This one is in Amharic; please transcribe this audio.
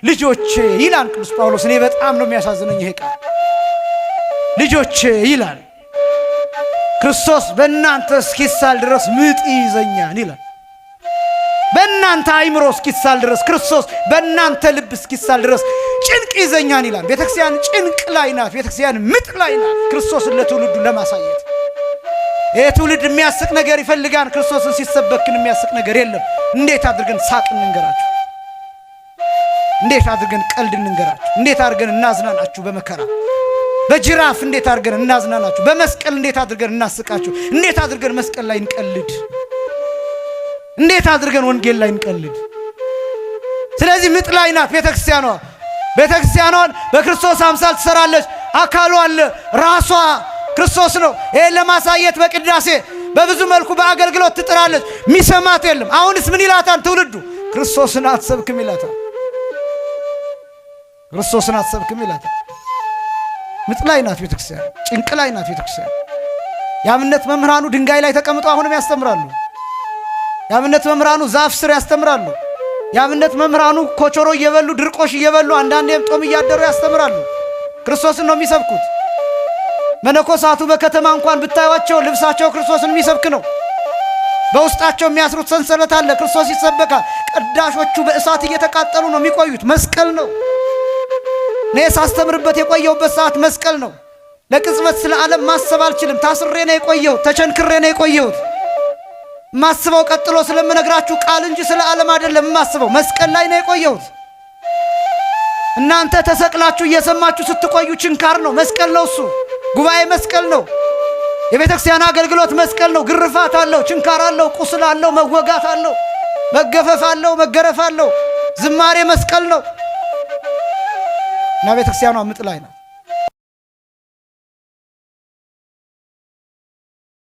ልጆቼ ይላል ቅዱስ ጳውሎስ። እኔ በጣም ነው የሚያሳዝነኝ ይሄ ቃል ልጆቼ ይላል። ክርስቶስ በእናንተ እስኪሳል ድረስ ምጥ ይዘኛል ይላል። በእናንተ አይምሮ እስኪሳል ድረስ ክርስቶስ በእናንተ ልብ እስኪሳል ድረስ ጭንቅ ይዘኛል ይላል። ቤተክርስቲያን ጭንቅ ላይ ናት። ቤተክርስቲያን ምጥ ላይ ናት። ክርስቶስን ለትውልዱ ለማሳየት ይሄ ትውልድ የሚያስቅ ነገር ይፈልጋል። ክርስቶስን ሲሰበክን የሚያስቅ ነገር የለም። እንዴት አድርገን ሳቅ እንንገራችሁ? እንዴት አድርገን ቀልድ እንንገራችሁ? እንዴት አድርገን እናዝናናችሁ? በመከራ በጅራፍ እንዴት አድርገን እናዝናናችሁ? በመስቀል እንዴት አድርገን እናስቃችሁ? እንዴት አድርገን መስቀል ላይ እንቀልድ? እንዴት አድርገን ወንጌል ላይ እንቀልድ? ስለዚህ ምጥ ላይ ናት ቤተክርስቲያኗ። ቤተክርስቲያኗን በክርስቶስ አምሳል ትሰራለች። አካሉ አለ፣ ራሷ ክርስቶስ ነው። ይሄን ለማሳየት በቅዳሴ በብዙ መልኩ በአገልግሎት ትጥራለች። ሚሰማት የለም። አሁንስ ምን ይላታል ትውልዱ? ክርስቶስን አትሰብክም ይላታል። ክርስቶስን አትሰብክም ይላታል። ምጥ ላይ ናት ቤተክርስቲያን። ጭንቅ ላይ ናት ቤተክርስቲያን። የአብነት መምህራኑ ድንጋይ ላይ ተቀምጠው አሁንም ያስተምራሉ። የአብነት መምህራኑ ዛፍ ስር ያስተምራሉ። የአብነት መምህራኑ ኮቾሮ እየበሉ ድርቆሽ እየበሉ አንዳንዴም ጦም እያደሩ ያስተምራሉ። ክርስቶስን ነው የሚሰብኩት። መነኮሳቱ በከተማ እንኳን ብታዩዋቸው ልብሳቸው ክርስቶስን የሚሰብክ ነው። በውስጣቸው የሚያስሩት ሰንሰለት አለ። ክርስቶስ ይሰበካል። ቀዳሾቹ በእሳት እየተቃጠሉ ነው የሚቆዩት። መስቀል ነው። እኔ ሳስተምርበት የቆየሁበት ሰዓት መስቀል ነው። ለቅጽበት ስለ ዓለም ማሰብ አልችልም። ታስሬ ነው የቆየሁት። ተቸንክሬ ነው የቆየሁት። ማስበው ቀጥሎ ስለምነግራችሁ ቃል እንጂ ስለ ዓለም አይደለም ማስበው። መስቀል ላይ ነው የቆየሁት። እናንተ ተሰቅላችሁ እየሰማችሁ ስትቆዩ ችንካር ነው። መስቀል ነው እሱ። ጉባኤ መስቀል ነው። የቤተክርስቲያን አገልግሎት መስቀል ነው። ግርፋት አለው፣ ችንካር አለው፣ ቁስል አለው፣ መወጋት አለው፣ መገፈፍ አለው፣ መገረፍ አለው። ዝማሬ መስቀል ነው እና ቤተክርስቲያኗ ምጥ ላይ ናት።